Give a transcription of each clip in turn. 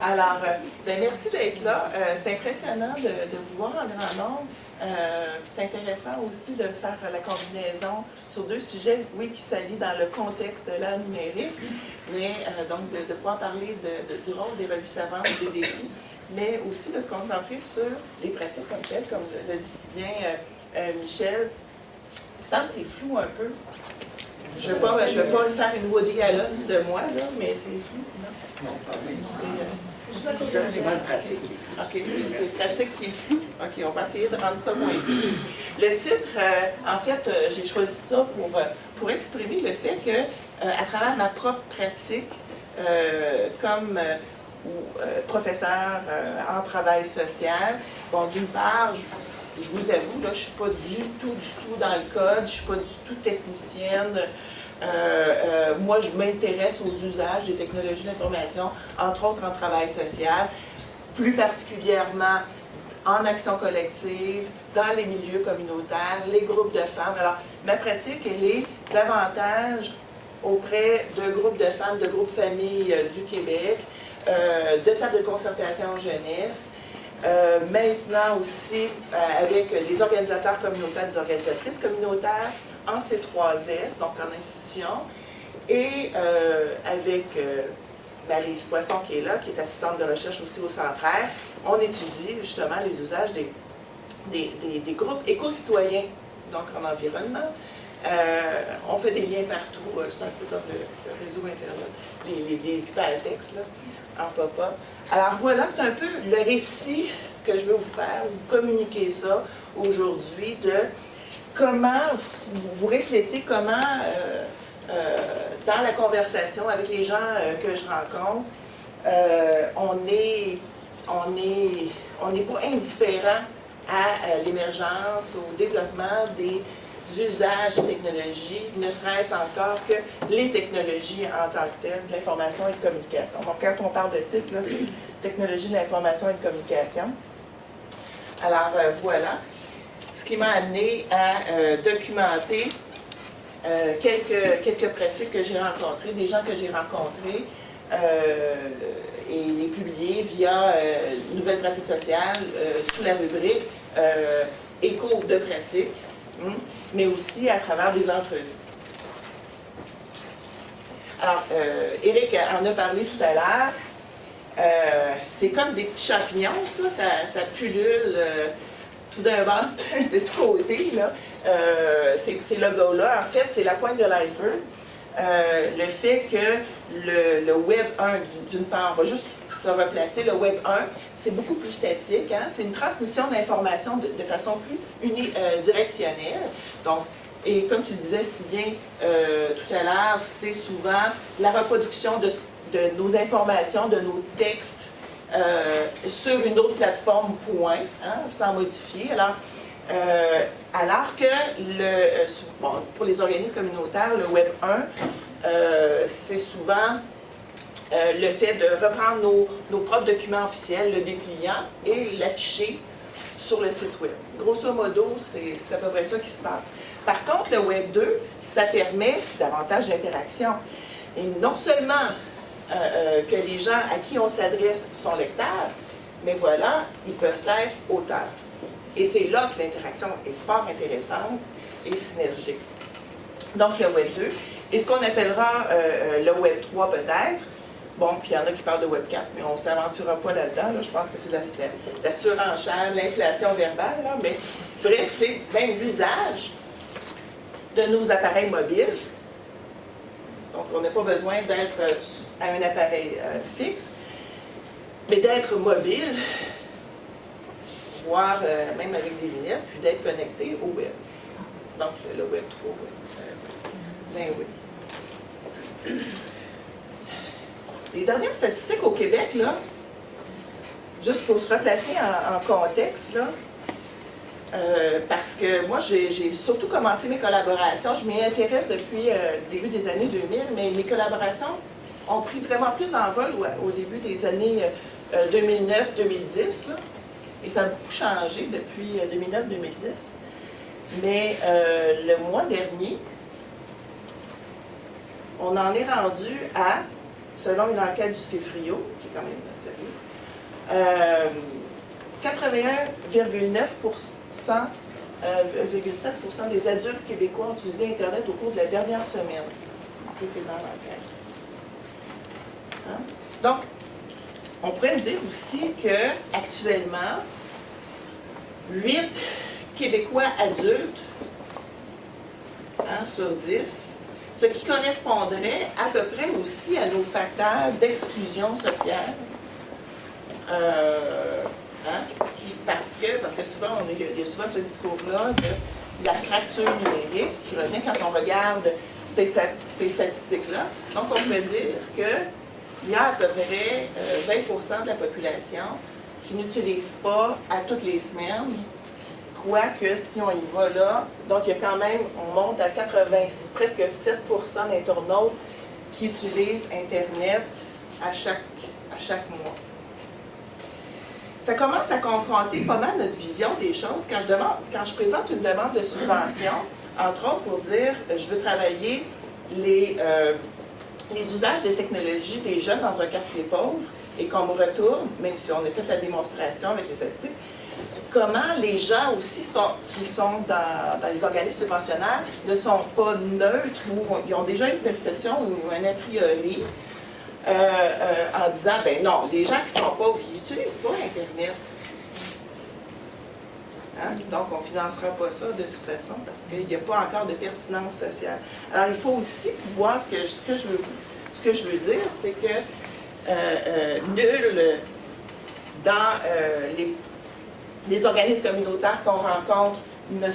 Alors, merci d'être là. C'est impressionnant de vous voir en grand nombre. C'est intéressant aussi de faire la combinaison sur deux sujets, oui, qui s'allient dans le contexte de l'art numérique, mais donc de pouvoir parler du rôle des revues savantes, des défis, mais aussi de se concentrer sur les pratiques comme telles, comme le dit si bien Michel. Il me semble que c'est flou un peu. Je ne vais pas faire une Woody Allen de moi, là, mais c'est flou. Non, pas bien. C'est mal pratique. OK, c'est pratique qui est flou. OK, on va essayer de rendre ça moins flou. Le titre, en fait, j'ai choisi ça pour exprimer le fait que, à travers ma propre pratique, comme professeur en travail social, bon, d'une part, je vous avoue, là, je ne suis pas du tout dans le code, je ne suis pas du tout technicienne. Moi, je m'intéresse aux usages des technologies d'information, entre autres en travail social, plus particulièrement en action collective, dans les milieux communautaires, les groupes de femmes. Alors, ma pratique, elle est davantage auprès de groupes de femmes, de groupes familles du Québec, de tables de concertation jeunesse, maintenant aussi avec des organisateurs communautaires, des organisatrices communautaires en C3S, donc en institution, et avec Maryse Poisson qui est là, qui est assistante de recherche aussi au Centraire. On étudie justement les usages des groupes éco-citoyens, donc en environnement. On fait des liens partout, c'est un peu comme le réseau Internet, les hypertextes là, en pop-up. Alors voilà, c'est un peu le récit que je veux vous faire, vous communiquer ça aujourd'hui de comment vous reflétez comment, dans la conversation avec les gens que je rencontre, on n'est pas indifférent à l'émergence, au développement des usages de technologies, ne serait-ce encore que les technologies en tant que telles, de l'information et de communication. Donc, quand on parle de titre, là, c'est technologie de l'information et de communication. Alors, voilà. Ce qui m'a amené à documenter quelques pratiques que j'ai rencontrées, des gens que j'ai rencontrés, et les publier via Nouvelles pratiques sociales sous la rubrique écho de pratique, mais aussi à travers des entrevues. Alors, Éric en a parlé tout à l'heure. C'est comme des petits champignons, ça pullule tout d'un bord, de tous côtés. Ces logos-là, en fait, c'est la pointe de l'iceberg. Le fait que le Web 1, d'une part, on va juste se replacer, le Web 1, c'est beaucoup plus statique, hein? C'est une transmission d'informations de façon plus unidirectionnelle. Donc, et comme tu disais si bien tout à l'heure, c'est souvent la reproduction de nos informations, de nos textes sur une autre plateforme, point, hein, sans modifier. Alors que, pour les organismes communautaires, le Web 1, c'est souvent le fait de reprendre nos propres documents officiels, le dépliant, et l'afficher sur le site Web. Grosso modo, c'est à peu près ça qui se passe. Par contre, le Web 2, ça permet davantage d'interaction. Et non seulement que les gens à qui on s'adresse sont lecteurs, mais voilà, ils peuvent être auteurs. Et c'est là que l'interaction est fort intéressante et synergique. Donc, le Web 2. Et ce qu'on appellera le Web 3 peut-être, bon, puis il y en a qui parlent de Web 4, mais on ne s'aventurera pas là-dedans. Là. Je pense que c'est la surenchère, l'inflation verbale. Là. Mais bref, c'est même l'usage de nos appareils mobiles. Donc, on n'a pas besoin d'être à un appareil fixe, mais d'être mobile, voire même avec des lunettes, puis d'être connecté au web. Donc, le Web 3, ben oui. Les dernières statistiques au Québec, là, juste pour se replacer en contexte, là, parce que moi, j'ai surtout commencé mes collaborations, je m'y intéresse depuis le début des années 2000, mais mes collaborations ont pris vraiment plus d'envol au début des années 2009-2010, et ça a beaucoup changé depuis 2009-2010. Mais le mois dernier, on en est rendu à, selon une enquête du CIFRIO, qui est quand même sérieux, 81,7% des adultes québécois ont utilisé Internet au cours de la dernière semaine précédant l'enquête. Hein? Donc, on pourrait se dire aussi qu'actuellement, 8 Québécois adultes sur 10, ce qui correspondrait à peu près aussi à nos facteurs d'exclusion sociale. Parce que souvent, il y a souvent ce discours-là de la fracture numérique qui revient quand on regarde ces statistiques-là. Donc, on peut dire qu'il y a à peu près 20% de la population qui n'utilise pas à toutes les semaines, quoique si on y va là, donc il y a quand même, on monte à presque 7% d'internautes qui utilisent Internet à chaque mois. Ça commence à confronter pas mal notre vision des choses. Quand je présente une demande de subvention, entre autres pour dire je veux travailler les usages des technologies des jeunes dans un quartier pauvre et qu'on me retourne, même si on a fait la démonstration avec les statistiques, comment les gens aussi qui sont dans les organismes subventionnaires ne sont pas neutres ou ils ont déjà une perception ou un a priori en disant, ben non, les gens qui sont pauvres, ils n'utilisent pas Internet. Hein? Donc, on ne financera pas ça de toute façon parce qu'il n'y a pas encore de pertinence sociale. Alors, il faut aussi voir ce que je veux dire, c'est que nul dans les organismes communautaires qu'on rencontre ne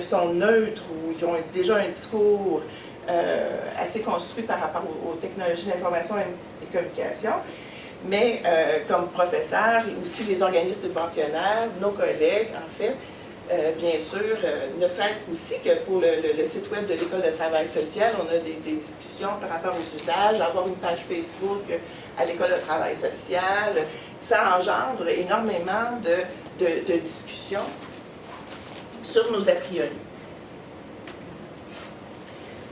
sont neutres ou ils ont déjà un discours assez construit par rapport aux technologies d'information et communication. Mais comme professeur, aussi les organismes subventionnaires, nos collègues, en fait, bien sûr, ne serait-ce qu'aussi que pour le site web de l'École de travail social, on a des discussions par rapport aux usages, avoir une page Facebook à l'École de travail social, ça engendre énormément de discussions sur nos a priori.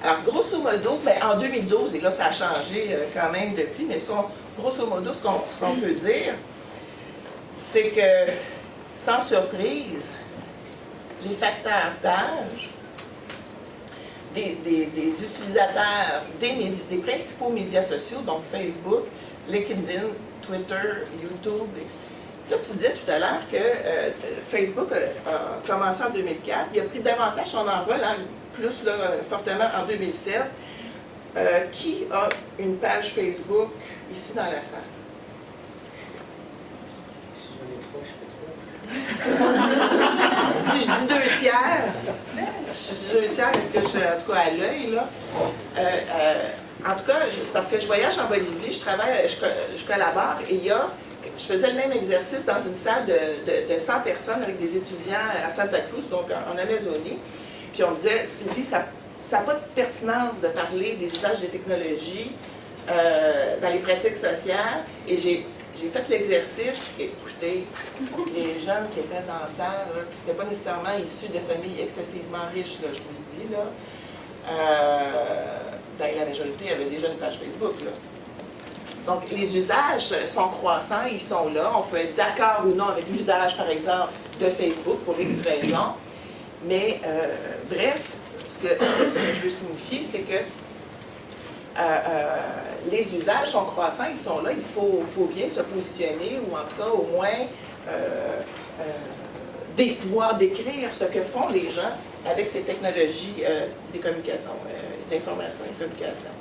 Alors, grosso modo, en 2012, et là ça a changé quand même depuis, mais grosso modo, ce qu'on peut dire, c'est que, sans surprise, les facteurs d'âge des utilisateurs des principaux médias sociaux, donc Facebook, LinkedIn, Twitter, YouTube. Là, tu disais tout à l'heure que Facebook a commencé en 2004, il a pris davantage son envol, plus là, fortement en 2007. Qui a une page Facebook ici dans la salle? Si j'en ai trois, je fais trois. Si je dis 2 tiers, est-ce que je suis en tout cas à l'œil, là? En tout cas, c'est parce que je voyage en Bolivie, je collabore et je faisais le même exercice dans une salle de 100 personnes avec des étudiants à Santa Cruz, donc en Amazonie. Puis on me disait, Sylvie, ça n'a pas de pertinence de parler des usages des technologies dans les pratiques sociales. Et j'ai fait l'exercice, écoutez, les jeunes qui étaient dans la salle, puis c'était pas nécessairement issus de familles excessivement riches, là, je vous le dis, là. La majorité avait déjà une page Facebook, là. Donc, les usages sont croissants, ils sont là. On peut être d'accord ou non avec l'usage, par exemple, de Facebook pour X raisons. Mais, bref, ce que je veux signifier, c'est que les usages sont croissants, ils sont là. Il faut bien se positionner, ou en tout cas, au moins, pouvoir décrire ce que font les gens avec ces technologies des communications, d'information et de communication.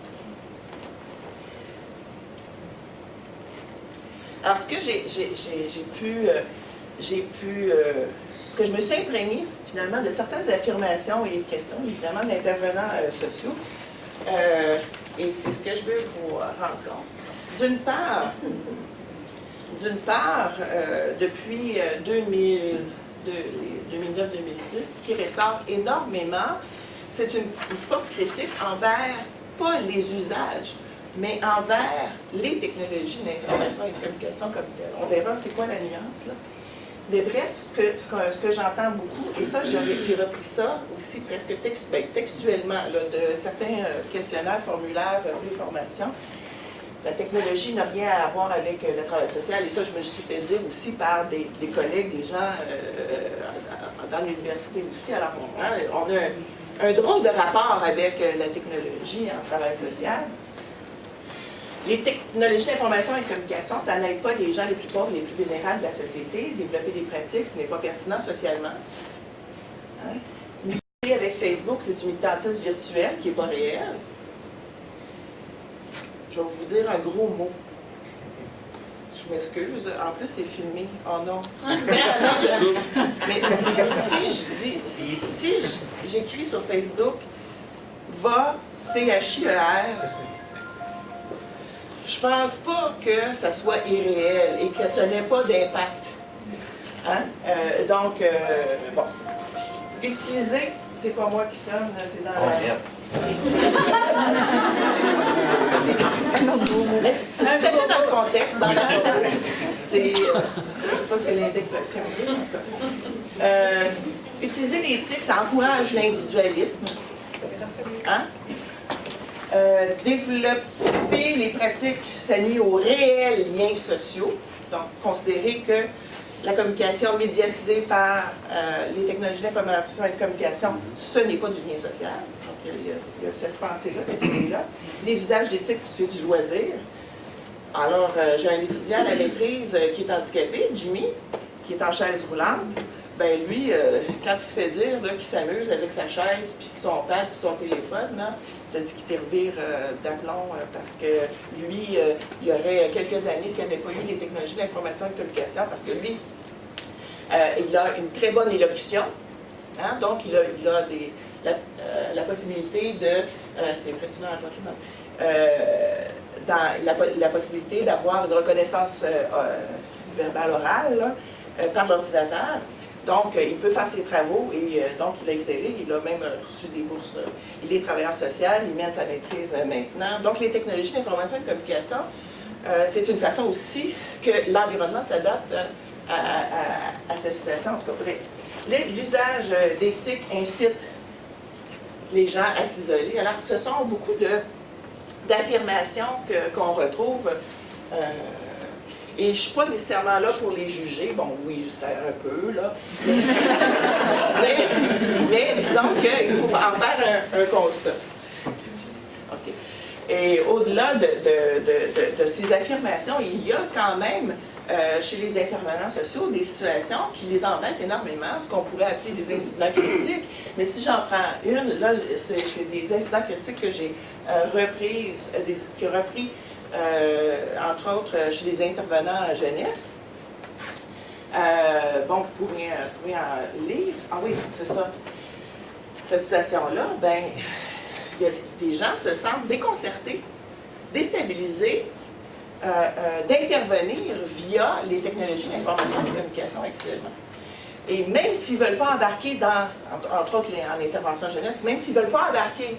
Alors, ce que que je me suis imprégnée, finalement, de certaines affirmations et questions, évidemment, d'intervenants sociaux, et c'est ce que je veux vous rendre compte. D'une part, depuis 2009-2010, qui ressort énormément, c'est une forte critique envers, pas les usages, mais envers les technologies d'information et de communication comme telles. On verra c'est quoi la nuance, là. Mais bref, ce que j'entends beaucoup, et ça, j'ai repris ça aussi presque textuellement là, de certains questionnaires, formulaires d'information, La technologie n'a rien à voir avec le travail social, et ça, je me suis fait dire aussi par des collègues, des gens dans l'université aussi. Alors, on a un drôle de rapport avec la technologie en travail social. Les technologies d'information et de communication, ça n'aide pas les gens les plus pauvres, les plus vulnérables de la société. Développer des pratiques, ce n'est pas pertinent socialement. Hein? Militer avec Facebook, c'est du militantisme virtuel qui n'est pas réel. Je vais vous dire un gros mot. Je m'excuse. En plus, c'est filmé. Oh non. Mais si j'écris sur Facebook, va, C-H-I-E-R, je pense pas que ça soit irréel et que ce n'ait pas d'impact. Hein? Donc, bon. Utiliser, c'est pas moi qui sonne, c'est dans la... C'est tout à fait dans le contexte. C'est, je sais pas si c'est l'indexation. Utiliser l'éthique, ça encourage l'individualisme. Hein? Développer les pratiques, ça nuit aux réels liens sociaux. Donc, considérer que la communication médiatisée par les technologies d'information et de communication, ce n'est pas du lien social. Donc, il y a cette pensée-là, cette idée-là. Les usages d'éthique, c'est du loisir. Alors, j'ai un étudiant à la maîtrise qui est handicapé, Jimmy, qui est en chaise roulante. Ben lui, quand il se fait dire qu'il s'amuse avec sa chaise, puis son pad, puis son téléphone, je te dis qu'il revire d'aplomb parce que lui, il y aurait quelques années, s'il n'y avait pas eu les technologies d'information et de communication, parce que lui, il a une très bonne élocution, hein, donc il a la possibilité de... c'est vrai, tu dans la possibilité d'avoir une reconnaissance verbale orale là, par l'ordinateur. Donc, il peut faire ses travaux et donc il a excellé, il a même reçu des bourses. Il est travailleur social, il mène sa maîtrise maintenant. Donc, les technologies d'information et de communication, c'est une façon aussi que l'environnement s'adapte à cette situation. En tout cas, bref. L'usage d'éthique incite les gens à s'isoler. Alors, ce sont beaucoup d'affirmations qu'on retrouve. Et je ne suis pas nécessairement là pour les juger. Bon, oui, je sais un peu, là. Mais disons qu'il faut en faire un constat. OK. Et au-delà de ces affirmations, il y a quand même, chez les intervenants sociaux, des situations qui les embêtent énormément, ce qu'on pourrait appeler des incidents critiques. Mais si j'en prends une, là, c'est des incidents critiques que j'ai repris, entre autres, chez les intervenants à jeunesse. Bon, vous pourriez en lire. Ah oui, c'est ça. Cette situation-là, ben, il y a des gens se sentent déconcertés, déstabilisés d'intervenir via les technologies d'information et de communication actuellement. Et même s'ils ne veulent pas embarquer dans, entre autres en intervention jeunesse, même s'ils ne veulent pas embarquer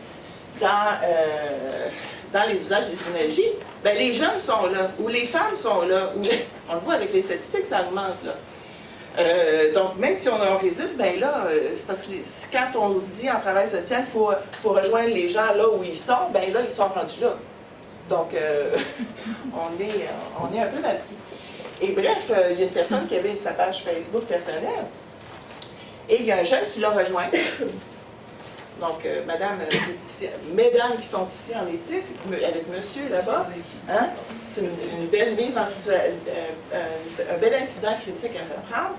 dans les usages des technologies, ben les jeunes sont là, ou les femmes sont là, ou on le voit avec les statistiques, ça augmente là. Donc même si on résiste, ben là, c'est parce que quand on se dit en travail social, il faut rejoindre les gens là où ils sont, ben là, ils sont rendus là. Donc on est un peu mal pris. Et bref, il y a une personne qui avait sa page Facebook personnelle, et il y a un jeune qui l'a rejoint. Donc, mesdames qui sont ici en éthique, avec monsieur là-bas, hein, c'est une belle mise en situation, un bel incident critique à reprendre,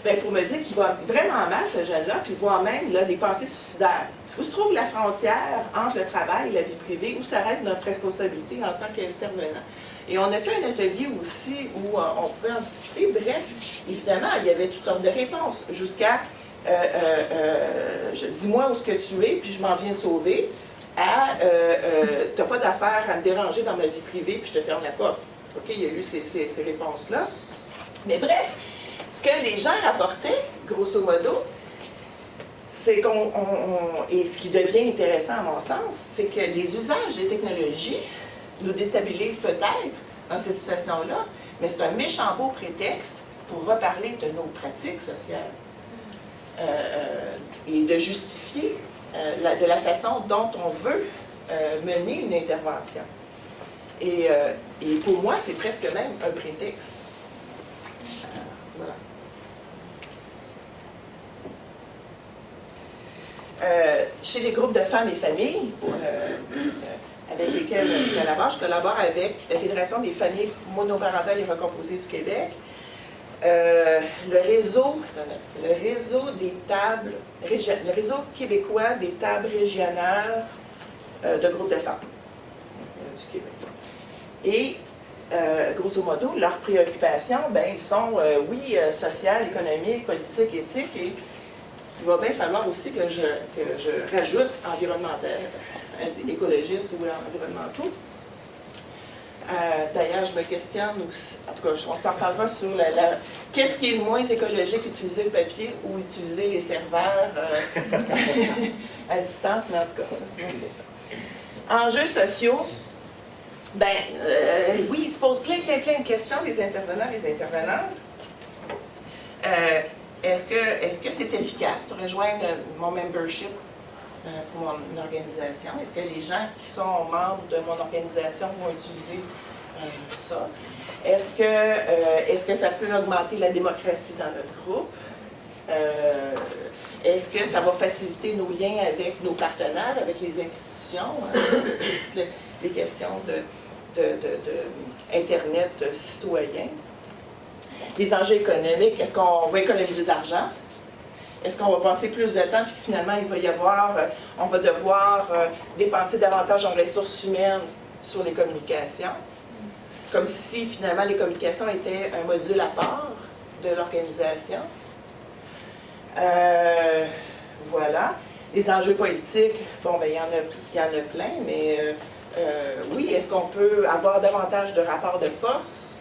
bien, pour me dire qu'il va vraiment mal, ce jeune-là, puis voire même là, des pensées suicidaires. Où se trouve la frontière entre le travail et la vie privée, où s'arrête notre responsabilité en tant qu'intervenant? Et on a fait un atelier aussi où on pouvait en discuter. Bref, évidemment, il y avait toutes sortes de réponses, jusqu'à dis-moi où est-ce que tu es, puis je m'en viens te sauver, à t'as pas d'affaire à me déranger dans ma vie privée, puis je te ferme la porte. OK, il y a eu ces réponses-là. Mais bref, ce que les gens rapportaient, grosso modo, c'est et ce qui devient intéressant à mon sens, c'est que les usages des technologies nous déstabilisent peut-être dans cette situation-là, mais c'est un méchant beau prétexte pour reparler de nos pratiques sociales. Et de justifier de la façon dont on veut mener une intervention. Et pour moi, c'est presque même un prétexte. Voilà. Chez les groupes de femmes et familles, avec lesquels je collabore avec la Fédération des familles monoparentales et recomposées du Québec, le réseau québécois des tables régionales de groupes de femmes du Québec. Et grosso modo, leurs préoccupations, ils sont, sociales, économiques, politiques, éthiques, et il va bien falloir aussi que je rajoute environnemental, écologiste ou environnementaux. D'ailleurs, je me questionne aussi, en tout cas, on s'en parlera sur qu'est-ce qui est le moins écologique, utiliser le papier ou utiliser les serveurs à distance, mais en tout cas, ça c'est une question. Enjeux sociaux, oui, ils se posent plein de questions, les intervenants, les intervenantes. Est-ce que c'est efficace de rejoindre mon membership pour mon organisation? Est-ce que les gens qui sont membres de mon organisation vont utiliser ça? Est-ce que ça peut augmenter la démocratie dans notre groupe? Est-ce que ça va faciliter nos liens avec nos partenaires, avec les institutions? Toutes les questions d'Internet citoyen. Les enjeux économiques, est-ce qu'on va économiser de l'argent? Est-ce qu'on va passer plus de temps, puis finalement, on va devoir dépenser davantage en ressources humaines sur les communications? Comme si, finalement, les communications étaient un module à part de l'organisation. Voilà. Les enjeux politiques, il y en a plein, mais oui, est-ce qu'on peut avoir davantage de rapports de force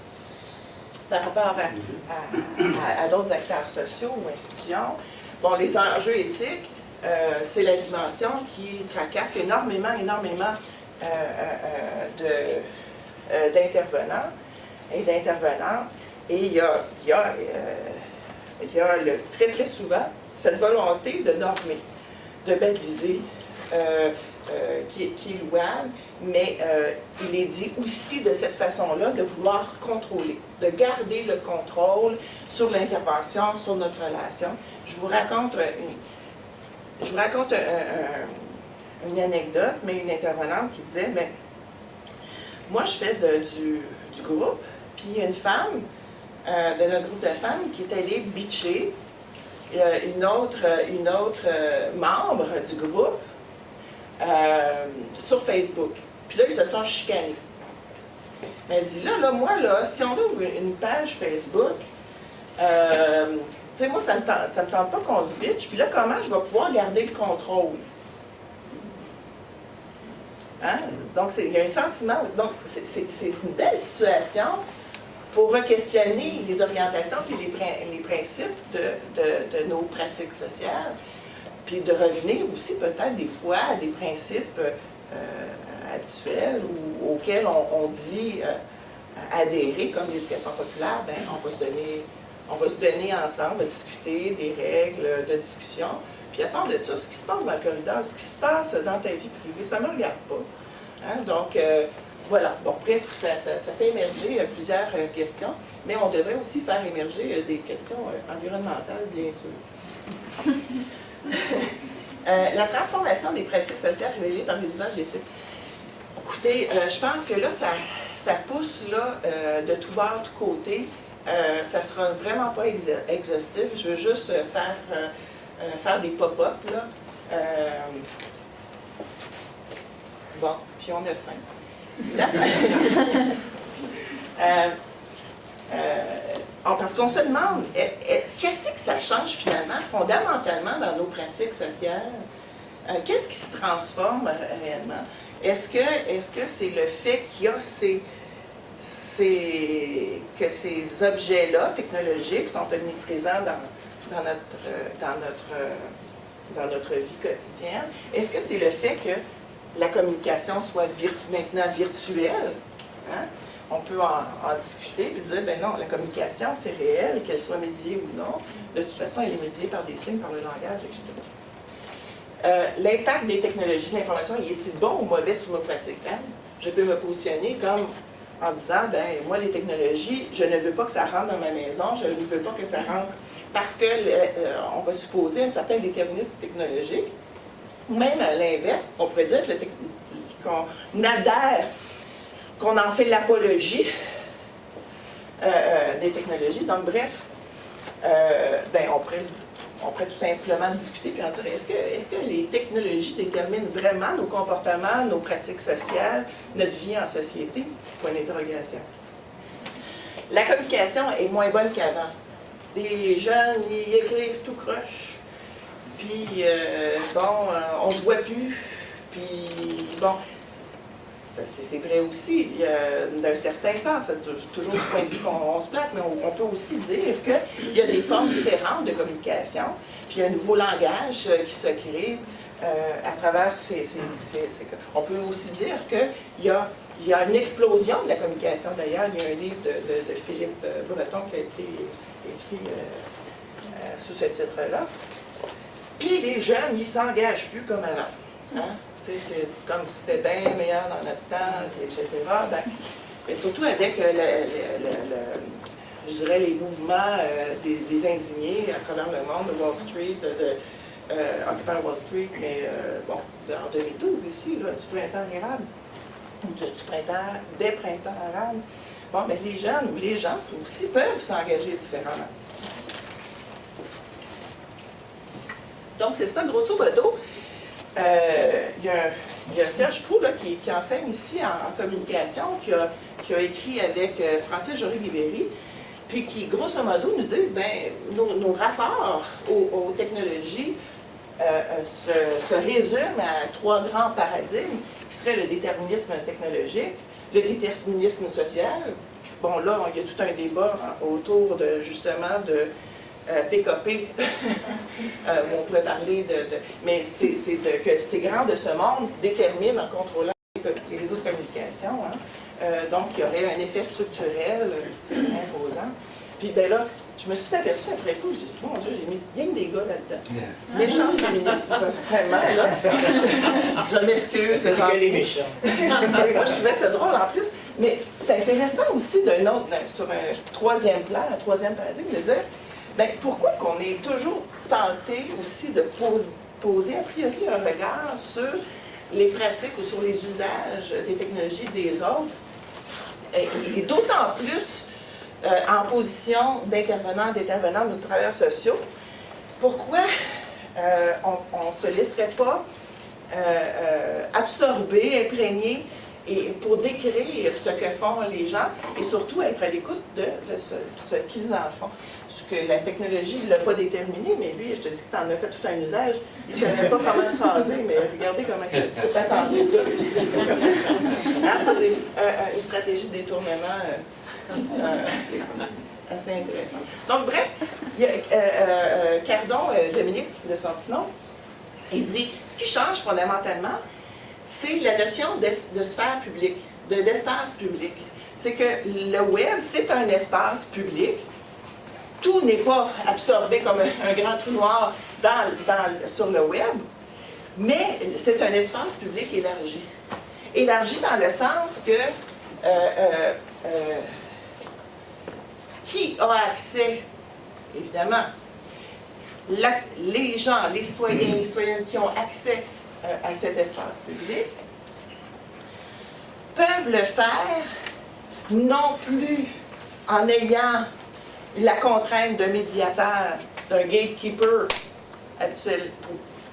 par rapport à d'autres acteurs sociaux ou institutions? Bon, les enjeux éthiques, c'est la dimension qui tracasse énormément d'intervenants et d'intervenantes. Et il y a très souvent cette volonté de normer, de baliser, qui est louable, mais il est dit aussi de cette façon-là de vouloir contrôler, de garder le contrôle sur l'intervention, sur notre relation. Je vous raconte une anecdote, mais une intervenante qui disait, moi je fais du groupe, puis il y a une femme de notre groupe de femmes qui est allée bitcher une autre membre du groupe sur Facebook. Puis là, ils se sont chicanés. Mais elle dit, moi, si on ouvre une page Facebook, tu sais, moi, ça me tente pas qu'on se bitche, puis là, comment je vais pouvoir garder le contrôle? Hein? Donc, il y a un sentiment, donc c'est une belle situation pour re-questionner les orientations et les principes de nos pratiques sociales, puis de revenir aussi peut-être des fois à des principes habituels ou auxquels on dit adhérer, comme l'éducation populaire. On va se donner ensemble à discuter des règles de discussion. Puis à part de ça, ce qui se passe dans le corridor, ce qui se passe dans ta vie privée, ça ne me regarde pas. Hein? Donc, voilà. Bon, bref, ça fait émerger plusieurs questions, mais on devrait aussi faire émerger des questions environnementales, bien sûr. La transformation des pratiques sociales révélées par les usages éthiques. Écoutez, je pense que là, ça pousse là, de tout bord, de tout côté. Ça ne sera vraiment pas exhaustif. Je veux juste faire des pop-up, là. Bon, puis on a faim. Parce qu'on se demande, qu'est-ce que ça change finalement, fondamentalement, dans nos pratiques sociales? Qu'est-ce qui se transforme réellement? Est-ce que c'est le fait qu'il y a que ces objets-là, technologiques, sont omniprésents dans notre vie quotidienne? Est-ce que c'est le fait que la communication soit maintenant virtuelle? Hein? On peut en discuter et dire, ben non, la communication, c'est réel, qu'elle soit médiée ou non. De toute façon, elle est médiée par des signes, par le langage, etc. L'impact des technologies de l'information, est-il bon ou mauvais sur nos pratiques? Hein? je peux me positionner comme en disant, ben moi les technologies, je ne veux pas que ça rentre dans ma maison, je ne veux pas que ça rentre parce que on va supposer un certain déterminisme technologique. Même à l'inverse, on pourrait dire qu'on adhère, qu'on en fait l'apologie des technologies. Donc bref, ben, on pourrait tout simplement discuter et en dire, est-ce que les technologies déterminent vraiment nos comportements, nos pratiques sociales, notre vie en société? Point d'interrogation. La communication est moins bonne qu'avant. Les jeunes, ils écrivent tout croche. Puis, on ne se voit plus. Puis, bon, c'est vrai aussi, d'un certain sens, c'est toujours du point de vue qu'on se place, mais on peut aussi dire qu'il y a des formes différentes de communication, puis il y a un nouveau langage qui se crée à travers on peut aussi dire qu'il y a une explosion de la communication. D'ailleurs, il y a un livre de Philippe Breton qui a été écrit sous ce titre-là. Puis les jeunes, ils ne s'engagent plus comme avant. Hein? C'est comme si c'était bien meilleur dans notre temps, etc. Ben, mais surtout avec, je dirais, les mouvements des indignés à travers le monde, de Wall Street, Occupy Wall Street, mais bon, en 2012 ici, là, du printemps arabe, des printemps arabes. Bon, mais les jeunes ou les gens aussi peuvent s'engager différemment. Donc, c'est ça, grosso modo. Il y a Serge Proulx là, qui enseigne ici en communication, qui a écrit avec Francis Jory-Libéry, puis qui, grosso modo, nous disent ben, nos rapports aux technologies se résument à trois grands paradigmes, qui seraient le déterminisme technologique, le déterminisme social. Bon, là, il y a tout un débat autour de, justement, de PKP, où on pourrait parler mais que ces grands de ce monde déterminent en contrôlant les réseaux de communication. Hein. Donc, il y aurait un effet structurel imposant. Puis, ben là, je me suis aperçue après coup, j'ai dit, mon Dieu, j'ai mis bien des gars là-dedans. Méchants féministes, vraiment, là. Je m'excuse. C'est les méchants. Moi, je trouvais ça drôle en plus. Mais c'est intéressant aussi sur un troisième plan, un troisième paradigme, de dire, bien, pourquoi qu'on est toujours tenté aussi de poser a priori un regard sur les pratiques ou sur les usages des technologies des autres, et d'autant plus en position d'intervenants, de travailleurs sociaux, pourquoi on ne se laisserait pas absorber, imprégner, et pour décrire ce que font les gens, et surtout être à l'écoute de ce qu'ils en font. Que la technologie ne l'a pas déterminé, mais lui, je te dis que tu en as fait tout un usage. Il ne savait pas comment se raser, mais regardez comment il peut attendre ça. Hein, ça, c'est une stratégie de détournement assez intéressante. Donc, bref, il y a Cardon, Dominique de Sortinon, il dit ce qui change fondamentalement, c'est la notion de sphère publique, d'espace public. C'est que le web, c'est un espace public. Tout n'est pas absorbé comme un grand trou noir sur le web, mais c'est un espace public élargi. Élargi dans le sens que qui a accès, évidemment, les gens, les citoyens, les citoyennes qui ont accès à cet espace public, peuvent le faire non plus en ayant la contrainte d'un médiateur, d'un gatekeeper habituel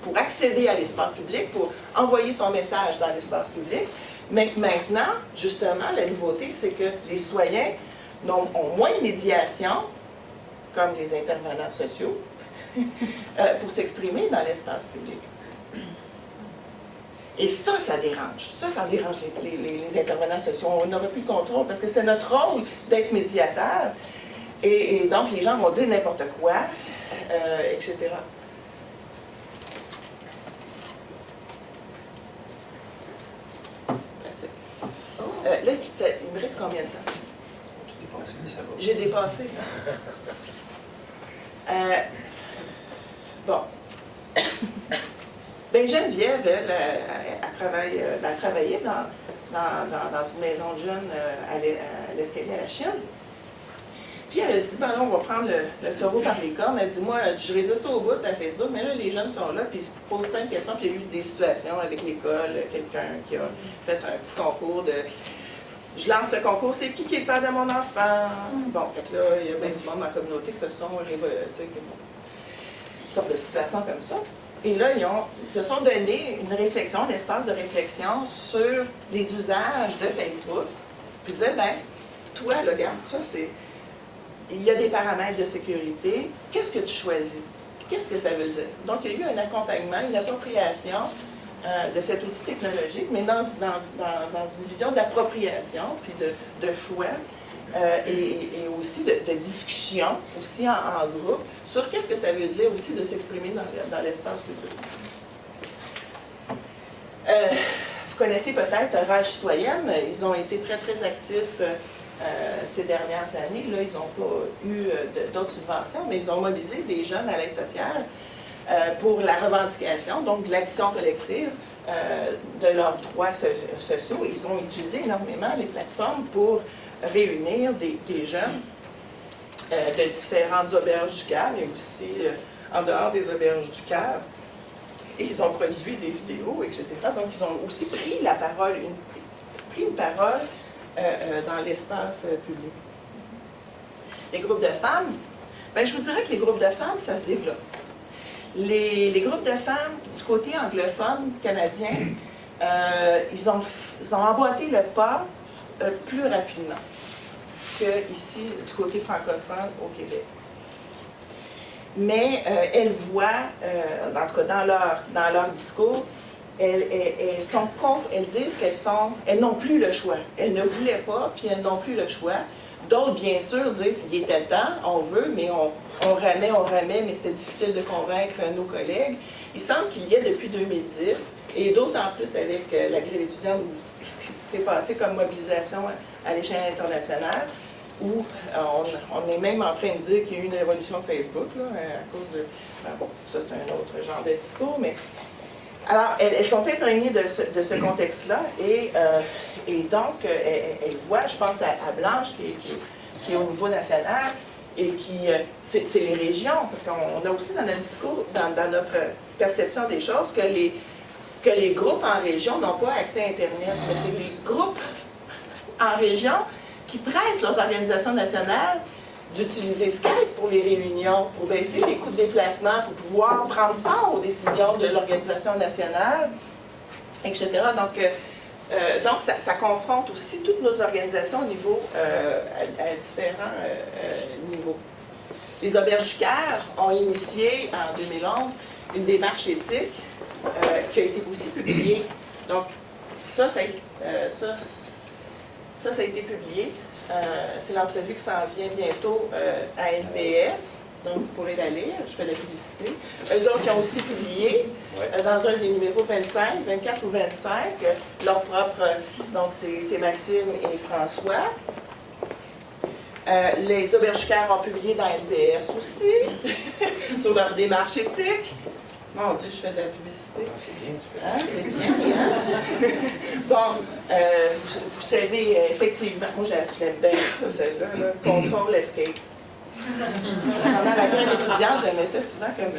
pour accéder à l'espace public, pour envoyer son message dans l'espace public. Mais maintenant, justement, la nouveauté, c'est que les citoyens ont moins de médiation, comme les intervenants sociaux, pour s'exprimer dans l'espace public. Et ça dérange. Ça dérange les intervenants sociaux. On n'aura plus le contrôle parce que c'est notre rôle d'être médiateur. Et donc, les gens vont dire n'importe quoi, etc. Là, il me reste combien de temps? J'ai dépassé. Bon. Ben Geneviève, elle travaillait dans une maison de jeunes à l'escalier à la Chine. Puis elle se dit, ben là, on va prendre le taureau par les cornes. Elle dit, moi, je résiste au bout à Facebook, mais là, les jeunes sont là, puis ils se posent plein de questions. Puis il y a eu des situations avec l'école, quelqu'un qui a fait un petit concours de... Je lance le concours, c'est qui est le père de mon enfant? Bon, fait que là, il y a bien du monde dans la communauté qui se sont une sorte de situation comme ça. Et là, ils se sont donné une réflexion, un espace de réflexion sur les usages de Facebook. Puis disaient, ben, toi, là, regarde, ça, c'est... Il y a des paramètres de sécurité. Qu'est-ce que tu choisis? Qu'est-ce que ça veut dire? Donc, il y a eu un accompagnement, une appropriation de cet outil technologique, mais dans une vision d'appropriation, puis de choix, et aussi de discussion, aussi en groupe, sur qu'est-ce que ça veut dire aussi de s'exprimer dans l'espace public. Vous connaissez peut-être Rage citoyenne, ils ont été très, très actifs ces dernières années. Là, ils n'ont pas eu d'autres subventions, mais ils ont mobilisé des jeunes à l'aide sociale pour la revendication, donc de l'action collective de leurs droits sociaux. Ils ont utilisé énormément les plateformes pour réunir des jeunes de différentes auberges du Cœur, mais aussi en dehors des auberges du Cœur. Et ils ont produit des vidéos, etc. Donc, ils ont aussi pris la parole, une parole dans l'espace public. Les groupes de femmes, bien, je vous dirais que les groupes de femmes, ça se développe. Les groupes de femmes du côté anglophone canadien, ils ont emboîté le pas plus rapidement qu'ici, du côté francophone au Québec. Mais elles voient, en tout cas dans leur discours, elles disent qu'elles n'ont plus le choix. Elles ne voulaient pas, puis elles n'ont plus le choix. D'autres, bien sûr, disent qu'il était temps, on veut, mais on remet, mais c'est difficile de convaincre nos collègues. Il semble qu'il y ait depuis 2010, et d'autant plus avec la grève étudiante, tout ce qui s'est passé comme mobilisation à l'échelle internationale, où on est même en train de dire qu'il y a eu une révolution Facebook, là, à cause de... bon, ça c'est un autre genre de discours, mais... Alors, elles sont imprégnées de ce contexte-là, et donc, elles voient, je pense à Blanche, qui est au niveau national, et qui, c'est les régions, parce qu'on a aussi dans notre discours, dans notre perception des choses, que les groupes en région n'ont pas accès à Internet, mais c'est les groupes en région qui pressent leurs organisations nationales d'utiliser Skype pour les réunions, pour baisser les coûts de déplacement, pour pouvoir prendre part aux décisions de l'organisation nationale, etc. Donc ça confronte aussi toutes nos organisations au niveau, à différents niveaux. Les Auberges du Cœur ont initié en 2011 une démarche éthique qui a été aussi publiée. Donc ça a été publié. C'est l'entrevue qui s'en vient bientôt à NPS, donc vous pourrez la lire, je fais la publicité. Eux autres qui ont aussi publié dans un des numéros 25, 24 ou 25, leur propre, donc c'est Maxime et François. Les Auberges du Cœur ont publié dans NPS aussi, sur leur démarche éthique. Mon Dieu, je fais de la publicité. C'est bien, tu fais. C'est bien, hein? Bon, vous savez, effectivement, moi j'aime bien ça, celle-là, là, Control Escape. Pendant la grève étudiante, je la mettais souvent comme...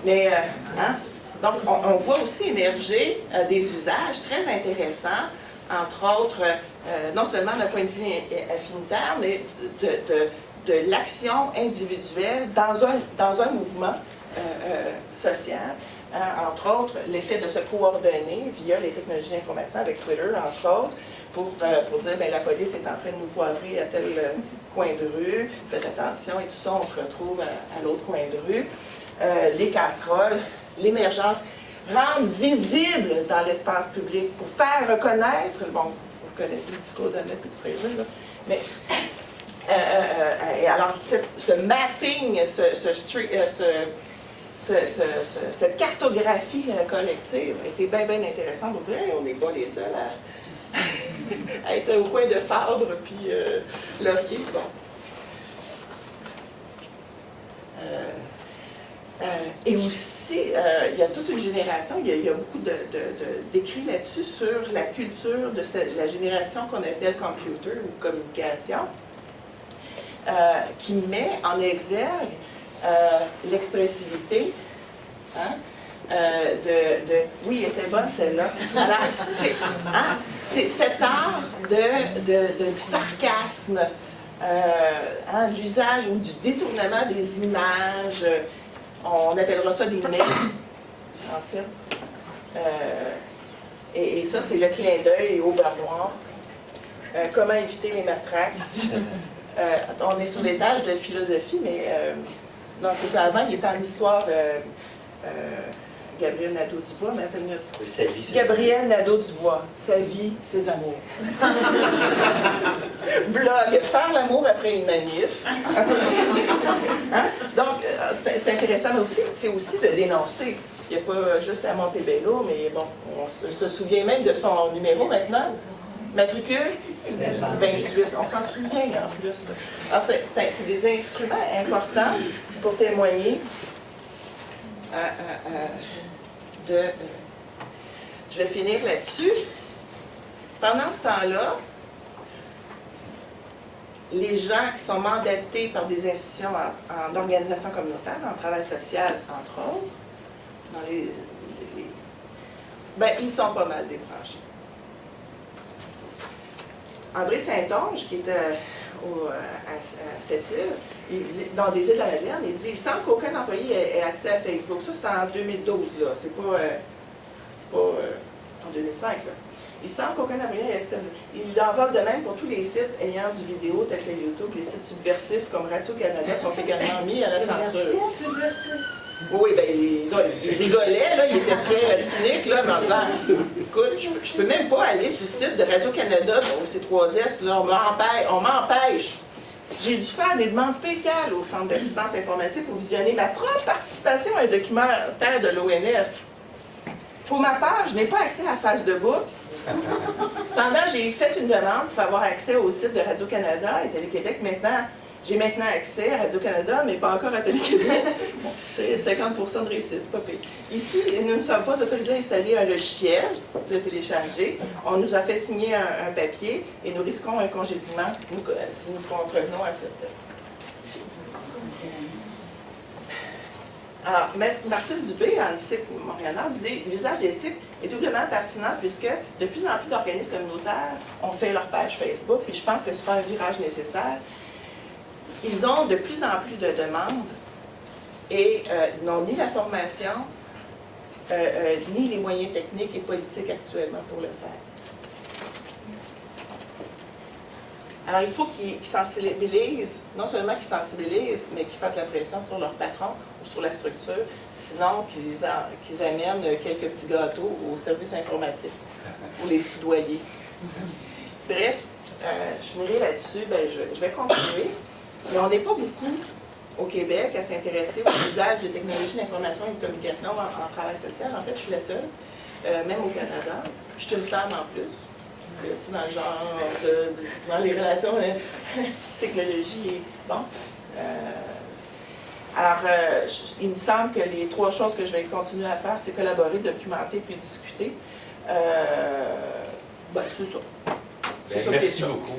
Mais, hein? Donc, on voit aussi émerger des usages très intéressants, entre autres, non seulement d'un point de vue affinitaire, mais de l'action individuelle dans un mouvement social. Entre autres, l'effet de se coordonner via les technologies d'information avec Twitter, entre autres, pour dire bien, la police est en train de nous poivrer à tel coin de rue, faites attention et tout ça, on se retrouve à l'autre coin de rue. Les casseroles, l'émergence, rendre visible dans l'espace public pour faire reconnaître, bon, vous connaissez le discours d'Annette et de Fréjus, là, mais et alors ce mapping, cette cartographie collective était bien, bien intéressante pour dire hey, on n'est pas les seuls à être au coin de Fardre puis Laurier. Bon. Et aussi, il y a toute une génération, il y a beaucoup d'écrits là-dessus sur la culture de la génération qu'on appelle computer ou communication, qui met en exergue l'expressivité, hein, oui, elle était bonne celle-là. Alors, c'est cet art du sarcasme, hein, l'usage ou du détournement des images, on appellera ça des mèmes, en fait. Et ça, c'est le clin d'œil au beurre noir. Comment éviter les matraques. On est sur l'étage de philosophie, mais non, c'est ça. Avant, il était en histoire. Gabriel Nadeau-Dubois, mais appelle oui, sa vie, Gabriel Nadeau-Dubois, sa vie, ses amours. Blog, faire l'amour après une manif. Hein? Donc, c'est intéressant, mais aussi, c'est aussi de dénoncer. Il n'y a pas juste à Montebello, mais bon, on se souvient même de son numéro maintenant. Matricule 28, on s'en souvient en plus. Alors, c'est des instruments importants pour témoigner je vais finir là-dessus. Pendant ce temps-là, les gens qui sont mandatés par des institutions en organisation communautaire, en travail social, entre autres, ben, ils sont pas mal débranchés. André Saint-Onge, qui était à Sept-Îles, il dit, dans des îles de la Madeleine, il dit « Il semble qu'aucun employé ait accès à Facebook. » Ça, c'est en 2012, là. C'est pas en 2005, là. Il semble qu'aucun employé ait accès à Facebook. Il en va de même pour tous les sites ayant du vidéo, tels que YouTube. Les sites subversifs comme Radio-Canada sont également mis à la censure. Oui, bien, il rigolait, là, il était très cynique, là, mais en disant « Écoute, je peux même pas aller sur le site de Radio-Canada, donc c'est 3S, là, on m'empêche. J'ai dû faire des demandes spéciales au Centre d'assistance informatique pour visionner ma propre participation à un documentaire de l'ONF. Pour ma part, je n'ai pas accès à Face de Book. Cependant, j'ai fait une demande pour avoir accès au site de Radio-Canada et Télé-Québec. J'ai maintenant accès à Radio-Canada, mais pas encore à Télé-Québec. C'est 50% de réussite, c'est pas pire. Ici, nous ne sommes pas autorisés à installer un logiciel, le télécharger. On nous a fait signer un papier et nous risquons un congédiement si nous contrevenons à cette... Alors, Martine Dubé, en lycée Montréal-Nord, disait « L'usage d'éthique est doublement pertinent puisque de plus en plus d'organismes communautaires ont fait leur page Facebook, puis je pense que ce sera un virage nécessaire. Ils ont de plus en plus de demandes et n'ont ni la formation, ni les moyens techniques et politiques actuellement pour le faire. Alors, il faut qu'ils sensibilisent, non seulement qu'ils sensibilisent, mais qu'ils fassent la pression sur leur patron ou sur la structure, sinon qu'ils amènent quelques petits gâteaux au service informatique pour les soudoyer. Bref, je finirai là-dessus, ben, je vais continuer. Mais on n'est pas beaucoup au Québec à s'intéresser au usage des technologies d'information et de communication en travail social. En fait, je suis la seule, même au Canada. Je suis une femme en plus. Dans le genre, dans les relations technologie et bon. Alors, il me semble que les 3 choses que je vais continuer à faire, c'est collaborer, documenter puis discuter. Ben, c'est ça. Merci beaucoup.